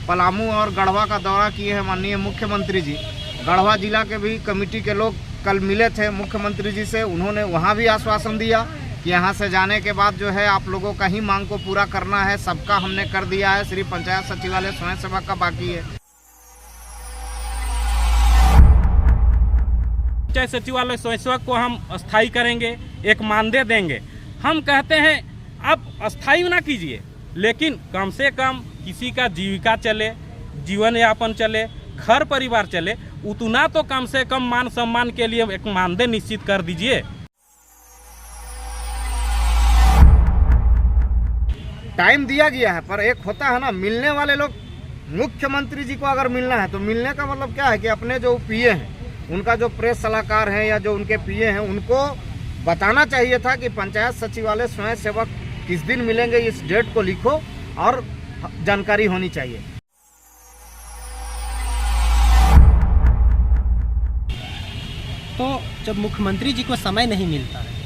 पलामू और गढ़वा का दौरा किए हैं माननीय मुख्यमंत्री जी। गढ़वा जिला के भी कमेटी के लोग कल मिले थे मुख्यमंत्री जी से। उन्होंने वहां भी आश्वासन दिया कि यहां से जाने के बाद जो है आप लोगों का ही मांग को पूरा करना है, सबका हमने कर दिया है, सिर्फ पंचायत सचिवालय स्वयं सेवक का बाकी है। पंचायत सचिवालय स्वयं सेवक को हम अस्थायी करेंगे, एक मानदेय देंगे। हम कहते हैं आप अस्थायी ना कीजिए, लेकिन कम से कम किसी का जीविका चले, जीवन यापन चले, घर परिवार चले, उतना तो कम से कम मान सम्मान के लिए एक मानदेय निश्चित कर दीजिए। टाइम दिया गया है, पर एक होता है ना, मिलने वाले लोग मुख्यमंत्री जी को अगर मिलना है तो मिलने का मतलब क्या है कि अपने जो पीए हैं, उनका जो प्रेस सलाहकार हैं या जो उनके पीए हैं, उनको बताना चाहिए था कि पंचायत सचिवालय स्वयं सेवक किस दिन मिलेंगे, इस डेट को लिखो और जानकारी होनी चाहिए। तो जब मुख्यमंत्री जी को समय नहीं मिलता है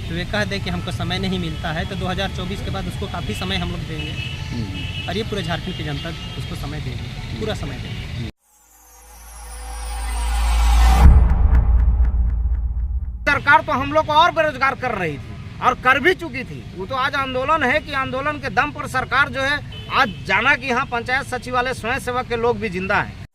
तो वे कह दे कि हमको समय नहीं मिलता है, तो 2024 के बाद उसको काफ़ी समय हम लोग देंगे और ये पूरे झारखंड की जनता उसको समय देगी, पूरा समय देगी। सरकार तो हम लोग को और बेरोजगार कर रही थी और कर भी चुकी थी। वो तो आज आंदोलन है कि आंदोलन के दम पर सरकार जो है आज जाना कि यहाँ पंचायत सचिवालय स्वयं सेवक के लोग भी जिंदा हैं।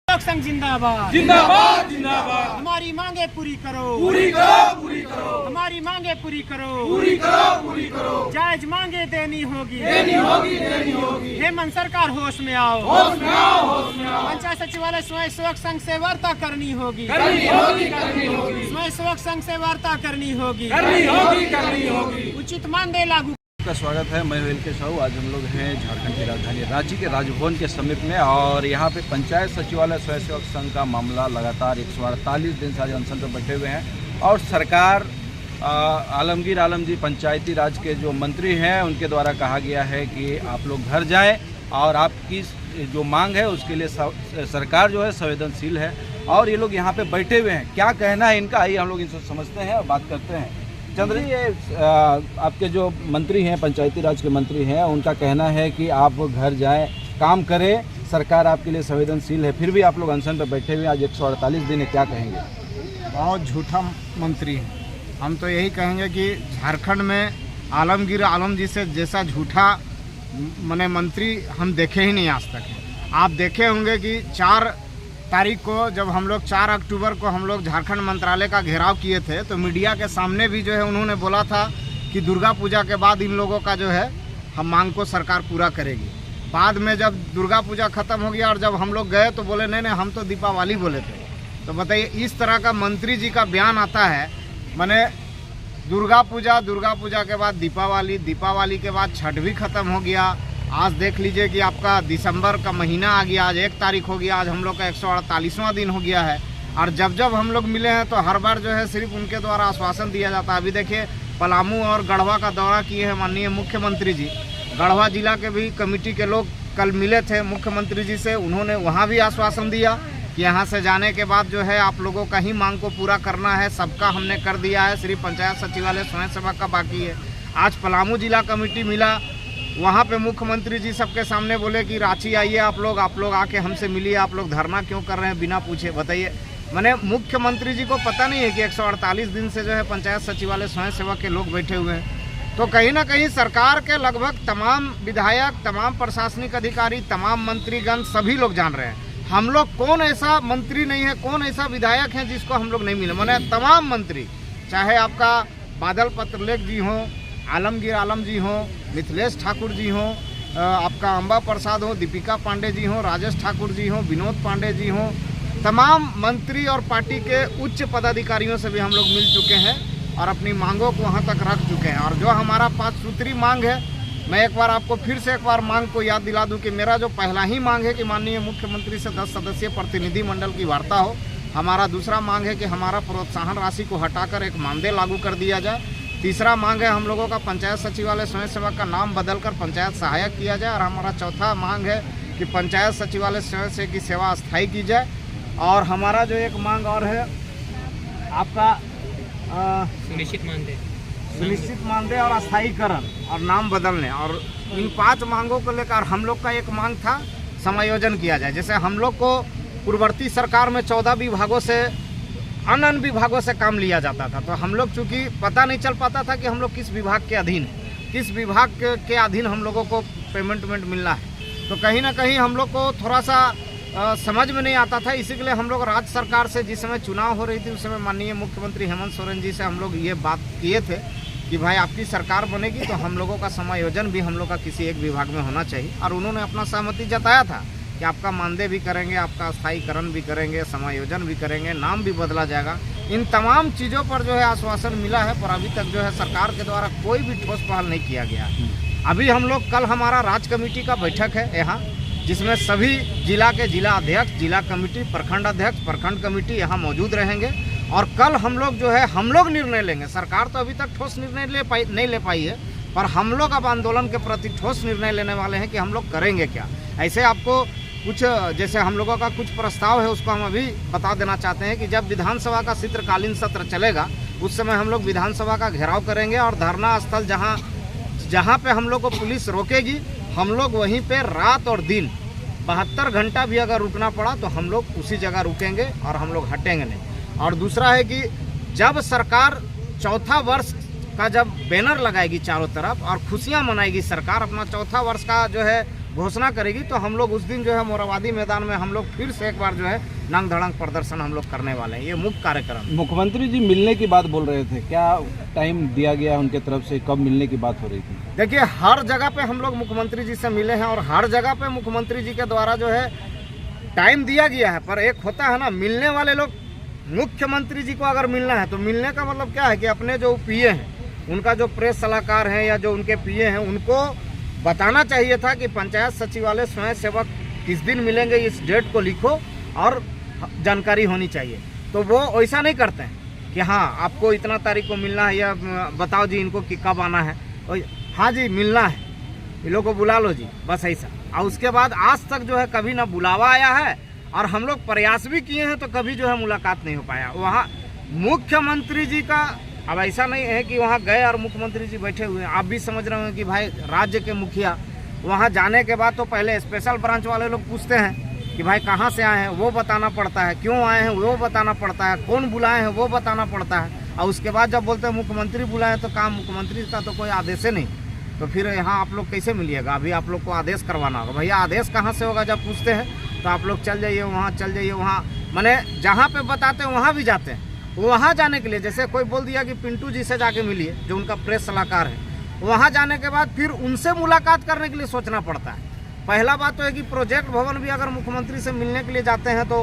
संघ जिंदाबाद जिंदाबाद जिंदाबाद। हमारी मांगे पूरी करो, पूरी करो, पूरी करो। हमारी मांगे पूरी करो, पूरी करो, पूरी करो। जायज मांगे देनी होगी, देनी होगी, देनी होगी। हेमंत सरकार होश में आओ, होश में आओ, होश में आओ। पंचायत सचिवालय स्वयं सेवक संघ से वार्ता करनी होगी, करनी होगी, करनी होगी। स्वयं सेवक संघ से वार्ता करनी होगी, करनी होगी, करनी होगी। उचित मानदेय लागू। का स्वागत है। मैं एल.के. साहू। आज हम लोग हैं झारखंड की राजधानी रांची के राजभवन के समीप में और यहाँ पे पंचायत सचिवालय स्वयं सेवक संघ का मामला लगातार 148 दिन से आज अनशन पर बैठे हुए हैं और सरकार आलमगीर आलम जी पंचायती राज के जो मंत्री हैं उनके द्वारा कहा गया है कि आप लोग घर जाएं और आपकी जो मांग है उसके लिए सरकार जो है संवेदनशील है और ये लोग यहाँ पे बैठे हुए हैं। क्या कहना है इनका, आइए हम लोग इनसे समझते हैं और बात करते हैं। चंद्र जी, ये आपके जो मंत्री हैं, पंचायती राज के मंत्री हैं, उनका कहना है कि आप घर जाएं, काम करें, सरकार आपके लिए संवेदनशील है, फिर भी आप लोग अनशन पर बैठे हुए आज 148 दिन है, क्या कहेंगे? बहुत झूठा मंत्री है। हम तो यही कहेंगे कि झारखंड में आलमगीर आलम जी से जैसा झूठा मंत्री हम देखे ही नहीं आज तक। आप देखे होंगे कि 4 तारीख को जब हम लोग 4 अक्टूबर को हम लोग झारखंड मंत्रालय का घेराव किए थे तो मीडिया के सामने भी जो है उन्होंने बोला था कि दुर्गा पूजा के बाद इन लोगों का जो है हम मांग को सरकार पूरा करेगी। बाद में जब दुर्गा पूजा खत्म हो गया और जब हम लोग गए तो बोले नहीं हम तो दीपावली बोले थे। तो बताइए, इस तरह का मंत्री जी का बयान आता है। माने दुर्गा पूजा के बाद दीपावली, दीपावली के बाद छठ भी खत्म हो गया। आज देख लीजिए कि आपका दिसंबर का महीना आ गया, आज 1 तारीख हो गया, आज हम लोग का 148वां दिन हो गया है। और जब हम लोग मिले हैं तो हर बार जो है सिर्फ उनके द्वारा आश्वासन दिया जाता है। अभी देखिए पलामू और गढ़वा का दौरा किए हैं माननीय मुख्यमंत्री जी। गढ़वा जिला के भी कमेटी के लोग कल मिले थे मुख्यमंत्री जी से। उन्होंने वहाँ भी आश्वासन दिया कि यहाँ से जाने के बाद जो है आप लोगों का ही मांग को पूरा करना है, सबका हमने कर दिया है, सिर्फ पंचायत सचिवालय स्वयं सेवक का बाकी है। आज पलामू जिला कमेटी मिला, वहाँ पे मुख्यमंत्री जी सबके सामने बोले कि रांची आइए आप लोग आके हमसे मिलिए, आप लोग धरना क्यों कर रहे हैं बिना पूछे। बताइए, मैंने मुख्यमंत्री जी को पता नहीं है कि 148 दिन से जो है पंचायत सचिवालय स्वयं सेवक के लोग बैठे हुए हैं। तो कहीं ना कहीं सरकार के लगभग तमाम विधायक, तमाम प्रशासनिक अधिकारी, तमाम मंत्रीगण सभी लोग जान रहे हैं। हम लोग कौन ऐसा मंत्री नहीं है, कौन ऐसा विधायक है जिसको हम लोग नहीं मिले। मैंने तमाम मंत्री, चाहे आपका बादल पत्रलेख जी हों, आलमगीर आलम जी हों, मिथिलेश ठाकुर जी हों, आपका अंबा प्रसाद हो, दीपिका पांडे जी हों, राजेश ठाकुर जी हों, विनोद पांडे जी हों, तमाम मंत्री और पार्टी के उच्च पदाधिकारियों से भी हम लोग मिल चुके हैं और अपनी मांगों को वहाँ तक रख चुके हैं। और जो हमारा 5 सूत्री मांग है, मैं एक बार आपको फिर से एक बार मांग को याद दिला दूं कि मेरा जो पहला ही मांग है कि माननीय मुख्यमंत्री से 10 सदस्यीय प्रतिनिधि मंडल की वार्ता हो। हमारा दूसरा मांग है कि हमारा प्रोत्साहन राशि को हटाकर एक मानदेय लागू कर दिया जाए। तीसरा मांग है हम लोगों का पंचायत सचिवालय स्वयं सेवक का नाम बदलकर पंचायत सहायक किया जाए। और हमारा चौथा मांग है कि पंचायत सचिवालय स्वयं सेवक की सेवा अस्थायी की जाए। और हमारा जो एक मांग और है, आपका सुनिश्चित मानदेय और अस्थायीकरण और नाम बदलने, और इन 5 मांगों को लेकर हम लोग का एक मांग था समायोजन किया जाए। जैसे हम लोग को पूर्ववर्ती सरकार में 14 विभागों से अन्य विभागों से काम लिया जाता था, तो हम लोग चूँकि पता नहीं चल पाता था कि हम लोग किस विभाग के अधीन है, किस विभाग के अधीन हम लोगों को पेमेंट मिलना है, तो कहीं ना कहीं हम लोग को थोड़ा सा समझ में नहीं आता था। इसी के लिए हम लोग राज्य सरकार से जिस समय चुनाव हो रही थी उस समय माननीय मुख्यमंत्री हेमंत सोरेन जी से हम लोग ये बात किए थे कि भाई आपकी सरकार बनेगी तो हम लोगों का समायोजन भी हम लोग का किसी एक विभाग में होना चाहिए, और उन्होंने अपना सहमति जताया था कि आपका मानदेय भी करेंगे, आपका स्थायीकरण भी करेंगे, समायोजन भी करेंगे, नाम भी बदला जाएगा। इन तमाम चीज़ों पर जो है आश्वासन मिला है, पर अभी तक जो है सरकार के द्वारा कोई भी ठोस पहल नहीं किया गया। अभी हम लोग कल हमारा राज्य कमेटी का बैठक है यहाँ, जिसमें सभी जिला के जिला अध्यक्ष, जिला कमेटी, प्रखंड अध्यक्ष, प्रखंड कमेटी यहाँ मौजूद रहेंगे, और कल हम लोग जो है हम लोग निर्णय लेंगे। सरकार तो अभी तक ठोस निर्णय नहीं ले पाई है, पर हम लोग अब आंदोलन के प्रति ठोस निर्णय लेने वाले हैं कि हम लोग करेंगे क्या। ऐसे आपको कुछ जैसे हम लोगों का कुछ प्रस्ताव है उसको हम अभी बता देना चाहते हैं कि जब विधानसभा का शीतकालीन सत्र चलेगा उस समय हम लोग विधानसभा का घेराव करेंगे, और धरना स्थल जहाँ पे हम लोग को पुलिस रोकेगी हम लोग वहीं पे रात और दिन 72 घंटा भी अगर रुकना पड़ा तो हम लोग उसी जगह रुकेंगे और हम लोग हटेंगे नहीं। और दूसरा है कि जब सरकार चौथा वर्ष का जब बैनर लगाएगी चारों तरफ और खुशियां मनाएगी, सरकार अपना चौथा वर्ष का जो है घोषणा करेगी, तो हम लोग उस दिन जो है मोराबादी मैदान में हम लोग फिर से एक बार जो है नंग धड़ंग प्रदर्शन हम लोग करने वाले हैं। ये मुख्य कार्यक्रम। मुख्यमंत्री जी मिलने की बात बोल रहे थे, क्या टाइम दिया गया उनके तरफ से, कब मिलने की बात हो रही थी? देखिए, हर जगह पे हम लोग मुख्यमंत्री जी से मिले हैं और हर जगह पे मुख्यमंत्री जी के द्वारा जो है टाइम दिया गया है, पर एक होता है ना, मिलने वाले लोग मुख्यमंत्री जी को अगर मिलना है तो मिलने का मतलब क्या है कि अपने जो पीए हैं, उनका जो प्रेस सलाहकार हैं या जो उनके पीए हैं, उनको बताना चाहिए था कि पंचायत सचिवालय स्वयं सेवक किस दिन मिलेंगे, इस डेट को लिखो और जानकारी होनी चाहिए। तो वो ऐसा नहीं करते हैं कि हाँ आपको इतना तारीख को मिलना है या बताओ जी इनको कि कब आना है, हाँ जी मिलना है, ये लोग को बुला लो जी, बस ऐसा। और उसके बाद आज तक जो है कभी ना बुलावा आया है, और हम लोग प्रयास भी किए हैं तो कभी जो है मुलाकात नहीं हो पाया। वहाँ मुख्यमंत्री जी का अब ऐसा नहीं है कि वहाँ गए और मुख्यमंत्री जी बैठे हुए हैं। आप भी समझ रहे हैं कि भाई राज्य के मुखिया वहाँ जाने के बाद तो पहले स्पेशल ब्रांच वाले लोग पूछते हैं कि भाई कहाँ से आए हैं, वो बताना पड़ता है, क्यों आए हैं वो बताना पड़ता है, कौन बुलाए हैं वो बताना पड़ता है, और उसके बाद जब बोलते हैं मुख्यमंत्री बुलाए तो काम मुख्यमंत्री का तो कोई आदेश नहीं, तो फिर यहाँ आप लोग कैसे मिलिएगा? अभी आप लोग को आदेश करवाना होगा। भैया आदेश कहाँ से होगा? जब पूछते हैं तो आप लोग चल जाइए वहाँ, चल जाइए वहाँ, माने जहाँ पे बताते हैं वहाँ भी जाते हैं। वहाँ जाने के लिए जैसे कोई बोल दिया कि पिंटू जी से जाके मिलिए, जो उनका प्रेस सलाहकार है, वहाँ जाने के बाद फिर उनसे मुलाकात करने के लिए सोचना पड़ता है। पहला बात तो है कि प्रोजेक्ट भवन भी अगर मुख्यमंत्री से मिलने के लिए जाते हैं तो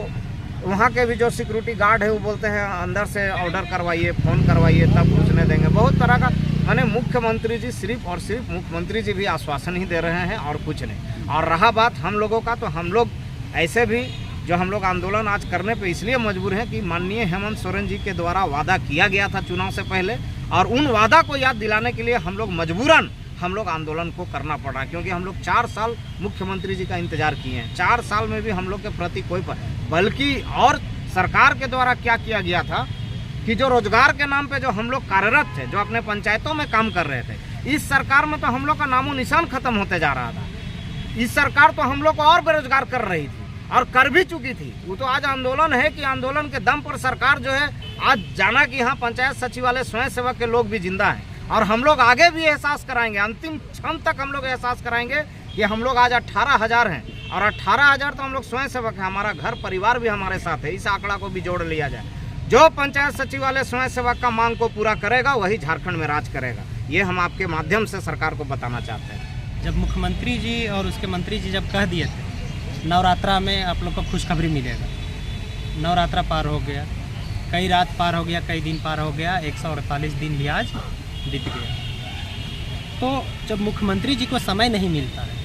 वहाँ के भी जो सिक्योरिटी गार्ड है वो बोलते हैं अंदर से ऑर्डर करवाइए, फ़ोन करवाइए तब घुसने देंगे। बहुत तरह का, माने मुख्यमंत्री जी सिर्फ और सिर्फ मुख्यमंत्री जी भी आश्वासन ही दे रहे हैं और कुछ नहीं। और रहा बात हम लोगों का, तो हम लोग ऐसे भी जो हम लोग आंदोलन आज करने पे इसलिए मजबूर हैं कि माननीय हेमंत सोरेन जी के द्वारा वादा किया गया था चुनाव से पहले, और उन वादा को याद दिलाने के लिए हम लोग मजबूरन हम लोग आंदोलन को करना पड़ा, क्योंकि हम लोग 4 साल मुख्यमंत्री जी का इंतजार किए हैं। 4 साल में भी हम लोग के प्रति कोई बल्कि और सरकार के द्वारा क्या किया गया था कि जो रोजगार के नाम पे जो हम लोग कार्यरत थे, जो अपने पंचायतों में काम कर रहे थे, इस सरकार में तो हम लोग का नामो निशान खत्म होते जा रहा था। इस सरकार तो हम लोग को और बेरोजगार कर रही थी और कर भी चुकी थी। वो तो आज आंदोलन है कि आंदोलन के दम पर सरकार जो है आज जाना कि यहाँ पंचायत सचिवालय स्वयं सेवक के लोग भी जिंदा हैं, और हम लोग आगे भी एहसास कराएंगे, अंतिम क्षण तक हम लोग एहसास कराएंगे कि हम लोग आज 18,000 हैं, और 18,000 तो हम लोग स्वयं सेवक हैं, हमारा घर परिवार भी हमारे साथ है। इस आंकड़ा को भी जोड़ लिया जाए। जो पंचायत सचिवालय स्वयं सेवक का मांग को पूरा करेगा वही झारखंड में राज करेगा। ये हम आपके माध्यम से सरकार को बताना चाहते हैं। जब मुख्यमंत्री जी और उसके मंत्री जी जब कह दिए थे नवरात्रा में आप लोग को खुशखबरी मिलेगा, नवरात्रा पार हो गया, कई रात पार हो गया, कई दिन पार हो गया, 148 दिन भी आज बीत गया। तो जब मुख्यमंत्री जी को समय नहीं मिलता है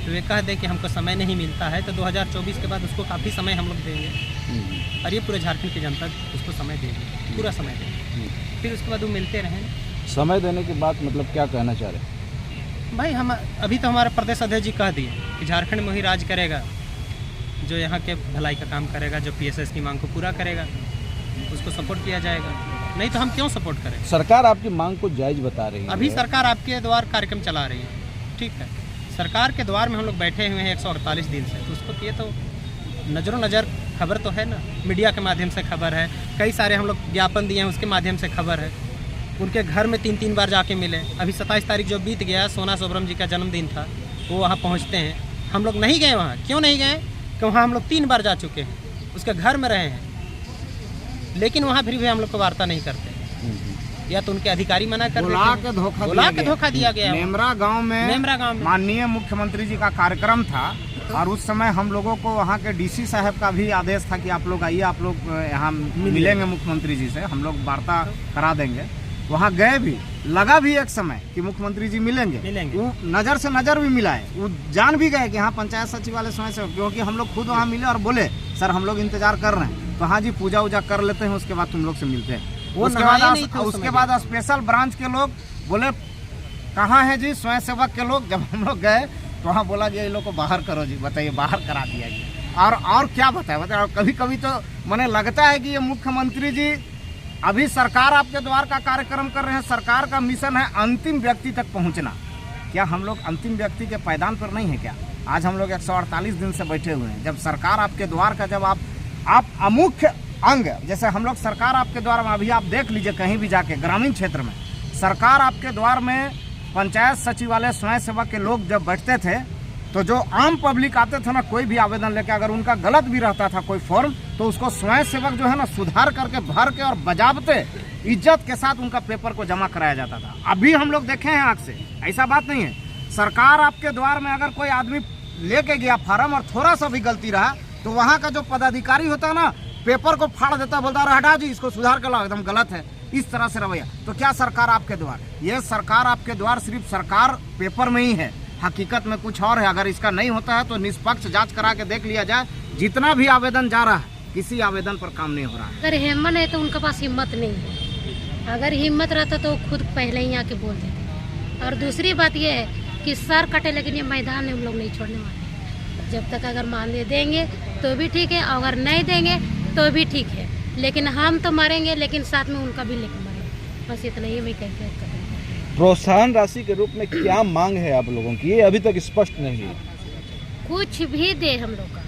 तो वे कह दे कि हमको समय नहीं मिलता है, तो 2024 के बाद उसको काफ़ी समय हम लोग देंगे, और ये पूरे झारखंड की जनता उसको समय देगी, पूरा समय देगी। फिर उसके बाद वो मिलते रहें। समय देने के बाद मतलब क्या कहना चाह रहे हैं भाई? हम अभी तो हमारे प्रदेश अध्यक्ष जी कह दिए कि झारखंड में ही राज करेगा, जो यहाँ के भलाई का काम करेगा, जो PSS की मांग को पूरा करेगा उसको सपोर्ट किया जाएगा। नहीं तो हम क्यों सपोर्ट करें। सरकार आपकी मांग को जायज बता रही है। अभी सरकार आपके द्वार कार्यक्रम चला रही है, ठीक है, सरकार के द्वार में हम लोग बैठे हुए हैं 148 दिन से, तो उसको ये तो नज़रों नज़र खबर तो है ना, मीडिया के माध्यम से खबर है, कई सारे हम लोग ज्ञापन दिए हैं उसके माध्यम से खबर है। उनके घर में 3-3 बार जाके मिले। अभी 27 तारीख जो बीत गया, सोना सोबरम जी का जन्मदिन था, वो वहाँ पहुँचते हैं, हम लोग नहीं गए वहाँ। क्यों नहीं गए कि वहाँ हम लोग 3 बार जा चुके हैं, उसके घर में रहे हैं, लेकिन वहाँ फिर भी हम लोग को वार्ता नहीं करते। या तो उनके अधिकारी मना कर बुला के धोखा दिया गया। नेमरा गांव में माननीय मुख्यमंत्री जी का कार्यक्रम था और उस समय हम लोगों को वहाँ के डीसी साहब का भी आदेश था कि आप लोग आइए, आप लोग यहाँ मिलेंगे मुख्यमंत्री जी से, हम लोग वार्ता करा देंगे। वहाँ गए भी, लगा भी एक समय कि मुख्यमंत्री जी मिलेंगे। वो नज़र से नज़र भी मिलाए, वो जान भी गए कि हाँ पंचायत सचिवालय स्वयं से, क्योंकि हम लोग खुद वहाँ मिले और बोले सर हम लोग इंतजार कर रहे हैं, तो हाँ जी पूजा वूजा कर लेते हैं, उसके बाद तुम लोग से मिलते हैं। उसके बाद स्पेशल ब्रांच के लोग बोले कहाँ है जी स्वयंसेवक के लोग। जब हम लोग गए तो वहाँ बोला कि ये लोग को बाहर करो जी, बताइए बाहर करा दिया गया। और क्या बताए, कभी कभी तो मैंने लगता है कि ये मुख्यमंत्री जी अभी सरकार आपके द्वार का कार्यक्रम कर रहे हैं, सरकार का मिशन है अंतिम व्यक्ति तक पहुँचना। क्या हम लोग अंतिम व्यक्ति के पायदान पर नहीं है क्या? आज हम लोग 148 दिन से बैठे हुए हैं। जब सरकार आपके द्वार का, जब आप अमुख्य अंग, जैसे हम लोग सरकार आपके द्वार में, अभी आप देख लीजिए कहीं भी जाके ग्रामीण क्षेत्र में सरकार आपके द्वार में पंचायत सचिवालय स्वयं सेवक के लोग जब बैठते थे, तो जो आम पब्लिक आते थे ना, कोई भी आवेदन लेके, अगर उनका गलत भी रहता था कोई फॉर्म, तो उसको स्वयं सेवक जो है ना सुधार करके भर के और बजाबते इज्जत के साथ उनका पेपर को जमा कराया जाता था। अभी हम लोग देखे हैं आँख से, ऐसा बात नहीं है। सरकार आपके द्वार में अगर कोई आदमी लेके गया फार्म और थोड़ा सा भी गलती रहा, तो वहाँ का जो पदाधिकारी होता है ना, पेपर को फाड़ देता, बोलता रहा हटा जी इसको सुधार कर लो, एकदम गलत है, इस तरह से रवैया। तो क्या सरकार आपके द्वार, ये सरकार आपके द्वार सिर्फ सरकार पेपर में ही है, हकीकत में कुछ और है। अगर इसका नहीं होता है तो निष्पक्ष जांच करा के देख लिया जाए। जितना भी आवेदन जा रहा है, किसी आवेदन पर काम नहीं हो रहा है। अगर हिम्मत है तो उनके पास हिम्मत नहीं है, अगर हिम्मत रहता तो खुद पहले ही आके बोल देते। और दूसरी बात ये है कि सर कटे, लेकिन ये मैदान हम लोग नहीं छोड़ने वाले। जब तक अगर मानदेय देंगे तो भी ठीक है, अगर नहीं देंगे तो भी ठीक है, लेकिन हम तो मरेंगे, लेकिन साथ में उनका भी लेकर मरेंगे। बस इतना ही मैं कहते हैं। प्रोत्साहन राशि के रूप में क्या मांग है आप लोगों की, ये अभी तक स्पष्ट नहीं है। कुछ भी दे हम लोग का,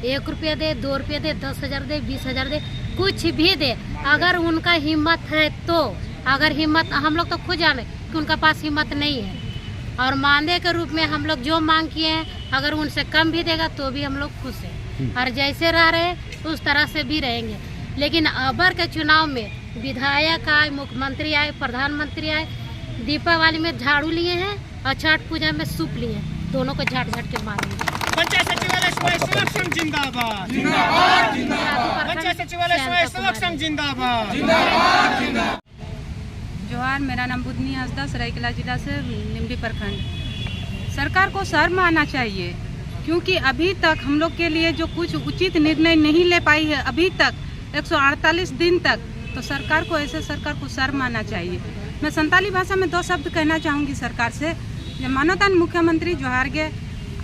1 रुपया दे, 2 रुपया दे, 10,000 दे, 20,000 दे, कुछ भी दे, अगर उनका हिम्मत है तो। अगर हिम्मत, हम लोग तो खुद जाने कि उनका पास हिम्मत नहीं है। और मानदेय के रूप में हम लोग जो मांग किए हैं, अगर उनसे कम भी देगा तो भी हम लोग खुश हैं। और जैसे रह रहे उस तरह से भी रहेंगे। लेकिन अबर के चुनाव में विधायक आए, मुख्यमंत्री आए, प्रधानमंत्री आए, दीपावली में झाड़ू लिए हैं और छठ पूजा में सूप लिए हैं, दोनों को झाट झाट के मारेंगे। पंचायत सचिवालय स्वयं सेवक जिंदाबाद, पंचायत सचिवालय स्वयं सेवक जिंदाबाद। जोहार, मेरा नाम बुधनी हंसदा, सरायकेला जिला से निम्बी प्रखंड। सरकार को शर्म आना चाहिए, क्योंकि अभी तक हम लोग के लिए जो कुछ उचित निर्णय नहीं ले पाई है अभी तक 148 दिन तक, तो सरकार को, ऐसे सरकार को शर्म आना चाहिए। मैं संताली भाषा में 2 शब्द कहना चाहूँगी सरकार से। जो मानवतान मुख्यमंत्री जोहार गे,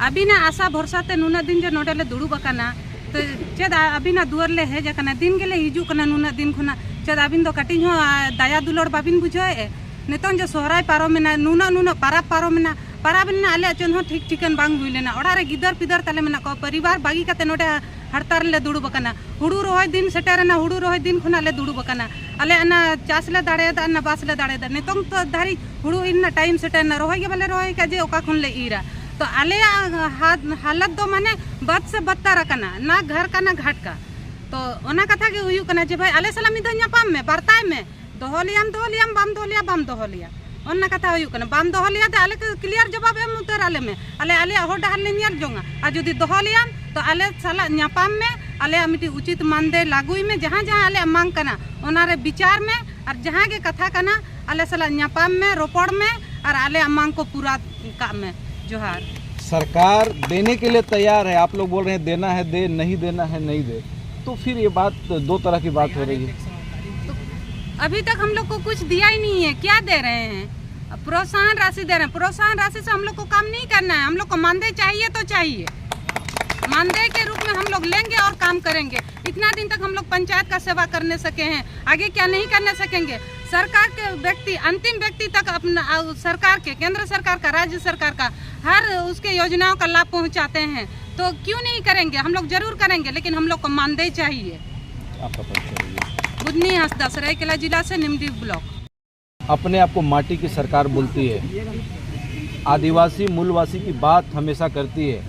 अभी ना आशा भरोसा ते नुना दिन जो नोडले दुड़ू बकाना, तो चेद अभी ना दुआर ले है जकना दिन के लिए हिजू कना नुना दिन खुना चेद अबिन दो कटिंग हो दया दुलड़ बाबिन बुझे नितों जो सोहराय पारो में ना नुना नुना पाराब पारो में ना पाराब ना आले चन हो ठीक ठिकन बांग हुई लेना ओड़ा रे गिदर पिदर तले में ना को परिवार बागी कते नोडे हड़तार ले दुड़ू बकाना। हुड़ू रोहय दिन सेटेरना, हुड़ू रोहय दिन खुना ले दुड़ू बकाना। अले अना चास ले दाड़ेदा ना बास ले दाड़ेदा नितों तो धारी हुड़ू इन्ना टाइम सेटेरना रोहय के बले रोहय का जे ओका खुन ले ईरा। तो आले हालत दो माने बद से बदतर रखना, ना घर का ना घाट का। तो ओना कथा के हुयु कना जे भाई आले सला मिद ᱧᱟᱯᱟᱢ में बर्ताय में दोहलियाम बाम दोहलिया ओना कथा हुयु कना बाम दोहलिया दे आले क्लियर जवाब एम उतर आले में आले हो डहर ले नियर जोंगा आ जदी दोहलियाम तो आले सला ᱧᱟᱯᱟᱢ में आले मिटी उचित मानदे लागुई में जहां आले मांग कना ओना रे विचार में और जहां के कथा कना आले सला ᱧᱟᱯᱟᱢ में रोपड़ में और आले मांग को पूरा काम में। जोहार। सरकार देने के लिए तैयार है, आप लोग बोल रहे हैं देना है दे, नहीं देना है नहीं दे, तो फिर ये बात 2 तरह की बात हो रही है। तो अभी तक हम लोग को कुछ दिया ही नहीं है, क्या दे रहे हैं? प्रोत्साहन राशि दे रहे हैं। प्रोत्साहन राशि से हम लोग को काम नहीं करना है, हम लोग को मानदेय चाहिए तो चाहिए। मानदेय के रूप में हम लोग लेंगे और काम करेंगे। इतना दिन तक हम लोग पंचायत का सेवा करने सके हैं, आगे क्या नहीं करने सकेंगे। सरकार के व्यक्ति, अंतिम व्यक्ति तक अपना सरकार के, केंद्र सरकार का, राज्य सरकार का हर उसके योजनाओं का लाभ पहुंचाते हैं, तो क्यों नहीं करेंगे। हम लोग जरूर करेंगे, लेकिन हम लोग को मानदेय चाहिए। आपका परिचय? बुधनी हंसदा, सरायकेला जिला से, निमडी ब्लॉक। अपने आप को माटी की सरकार बोलती है, आदिवासी मूलवासी की बात हमेशा करती है,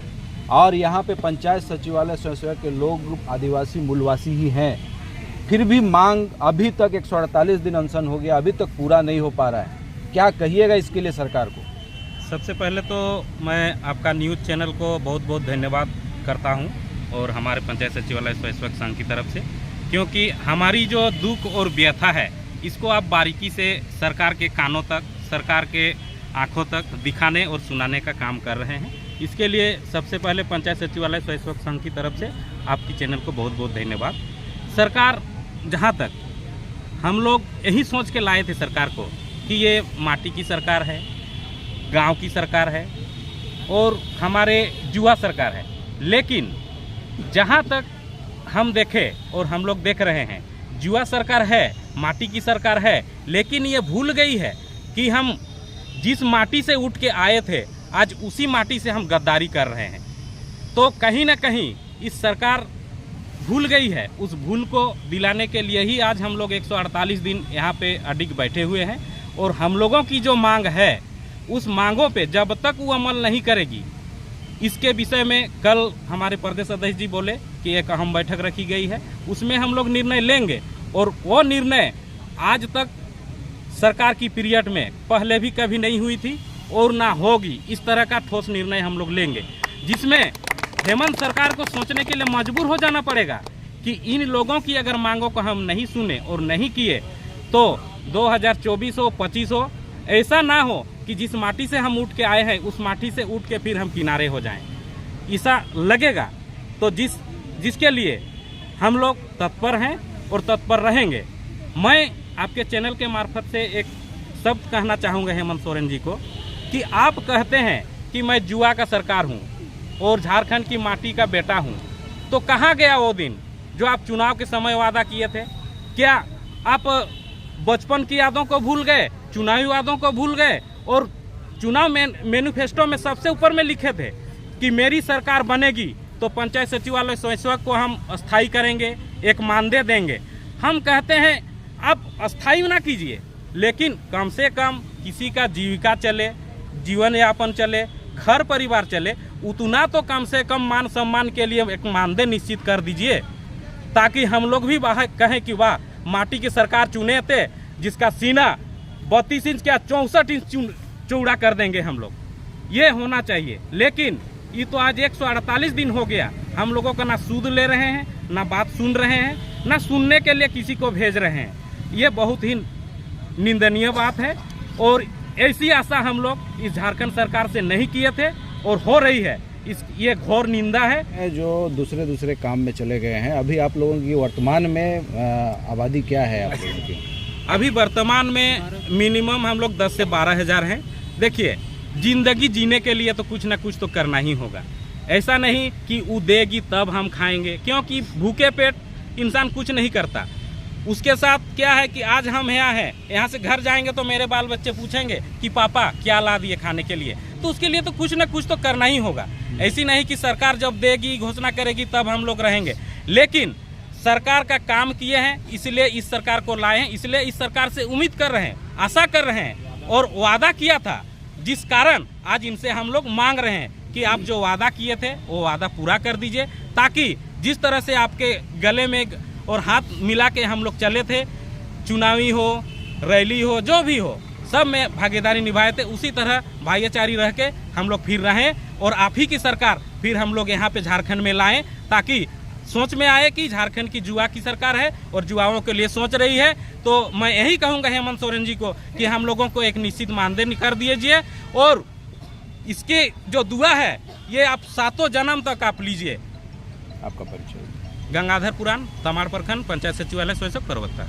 और यहाँ पे पंचायत सचिवालय स्वयंसेवक के लोग आदिवासी मूलवासी ही हैं। फिर भी मांग अभी तक 148 दिन अनशन हो गया, अभी तक पूरा नहीं हो पा रहा है। क्या कहिएगा इसके लिए सरकार को? सबसे पहले तो मैं आपका न्यूज़ चैनल को बहुत बहुत धन्यवाद करता हूं, और हमारे पंचायत सचिवालय स्वयंसेवक संघ की तरफ से, क्योंकि हमारी जो दुख और व्यथा है इसको आप बारीकी से सरकार के कानों तक, सरकार के आंखों तक दिखाने और सुनाने का काम कर रहे हैं। इसके लिए सबसे पहले पंचायत सचिवालय स्वयंसेवक संघ की तरफ से आपकी चैनल को बहुत बहुत धन्यवाद। सरकार, जहां तक हम लोग यही सोच के लाए थे सरकार को कि ये माटी की सरकार है, गांव की सरकार है और हमारे युवा सरकार है, लेकिन जहां तक हम देखें और हम लोग देख रहे हैं, युवा सरकार है, माटी की सरकार है, लेकिन ये भूल गई है कि हम जिस माटी से उठ के आए थे आज उसी माटी से हम गद्दारी कर रहे हैं। तो कहीं ना कहीं इस सरकार भूल गई है। उस भूल को दिलाने के लिए ही आज हम लोग 148 दिन यहाँ पे अडिग बैठे हुए हैं, और हम लोगों की जो मांग है उस मांगों पे जब तक वो अमल नहीं करेगी, इसके विषय में कल हमारे प्रदेश अध्यक्ष जी बोले कि एक अहम बैठक रखी गई है, उसमें हम लोग निर्णय लेंगे, और वो निर्णय आज तक सरकार की पीरियड में पहले भी कभी नहीं हुई थी और ना होगी। इस तरह का ठोस निर्णय हम लोग लेंगे, जिसमें हेमंत सरकार को सोचने के लिए मजबूर हो जाना पड़ेगा कि इन लोगों की अगर मांगों को हम नहीं सुने और नहीं किए तो 2024 हो, 25 हो, ऐसा ना हो कि जिस माटी से हम उठ के आए हैं उस माटी से उठ के फिर हम किनारे हो जाएं। ऐसा लगेगा तो जिसके लिए हम लोग तत्पर हैं और तत्पर रहेंगे। मैं आपके चैनल के मार्फत से एक शब्द कहना चाहूँगा हेमंत सोरेन जी को कि आप कहते हैं कि मैं जुआ का सरकार हूँ और झारखंड की माटी का बेटा हूँ, तो कहाँ गया वो दिन जो आप चुनाव के समय वादा किए थे? क्या आप बचपन की यादों को भूल गए, चुनावी वादों को भूल गए? और चुनाव मैनिफेस्टो में सबसे ऊपर में लिखे थे कि मेरी सरकार बनेगी तो पंचायत सचिवालय स्वयंसेवक को हम अस्थाई करेंगे, एक मानदेय देंगे। हम कहते हैं आप अस्थाई ना कीजिए, लेकिन कम से कम किसी का जीविका चले, जीवन यापन चले, घर परिवार चले, उतना तो कम से कम मान सम्मान के लिए एक मानदेय निश्चित कर दीजिए, ताकि हम लोग भी बाहर कहें कि वाह माटी की सरकार चुने थे जिसका सीना 32 इंच क्या 64 इंच चौड़ा कर देंगे हम लोग। ये होना चाहिए, लेकिन ये तो आज 148 दिन हो गया, हम लोगों का ना सूद ले रहे हैं, ना बात सुन रहे हैं, ना सुनने के लिए किसी को भेज रहे हैं। ये बहुत ही निंदनीय बात है, और ऐसी आशा हम लोग इस झारखंड सरकार से नहीं किए थे और हो रही है। ये घोर निंदा है। जो दूसरे काम में चले गए हैं, अभी आप लोगों की वर्तमान में आबादी क्या है आप लोगों की? अभी वर्तमान में मिनिमम हम लोग 10 से 12 हज़ार हैं। देखिए, जिंदगी जीने के लिए तो कुछ ना कुछ तो करना ही होगा। ऐसा नहीं कि वो देगी तब हम खाएंगे, क्योंकि भूखे पेट इंसान कुछ नहीं करता। उसके साथ क्या है कि आज हम यहाँ हैं, यहाँ से घर जाएंगे तो मेरे बाल बच्चे पूछेंगे कि पापा क्या ला दिए खाने के लिए, तो उसके लिए तो कुछ ना कुछ तो करना ही होगा। ऐसी नहीं कि सरकार जब देगी, घोषणा करेगी तब हम लोग रहेंगे। लेकिन सरकार का काम किए हैं, इसलिए इस सरकार को लाए हैं, इसलिए इस सरकार से उम्मीद कर रहे हैं, आशा कर रहे हैं, और वादा किया था, जिस कारण आज इनसे हम लोग मांग रहे हैं कि आप जो वादा किए थे वो वादा पूरा कर दीजिए, ताकि जिस तरह से आपके गले में और हाथ मिला के हम लोग चले थे, चुनावी हो, रैली हो, जो भी हो, सब में भागीदारी निभाए थे, उसी तरह भाईचारी रह के हम लोग फिर रहें, और आप ही की सरकार फिर हम लोग यहाँ पे झारखंड में लाएं, ताकि सोच में आए कि झारखंड की जुआ की सरकार है और जुआओं के लिए सोच रही है। तो मैं यही कहूँगा हेमंत सोरेन जी को कि हम लोगों को एक निश्चित मानदेय कर दीजिए, और इसके जो दुआ है ये आप 7 जन्म तक आप लीजिए। आपका परिचय? गंगाधर पुराण, तमाड़ प्रखंड, पंचायत सचिवालय स्वयंसेवक प्रवक्ता।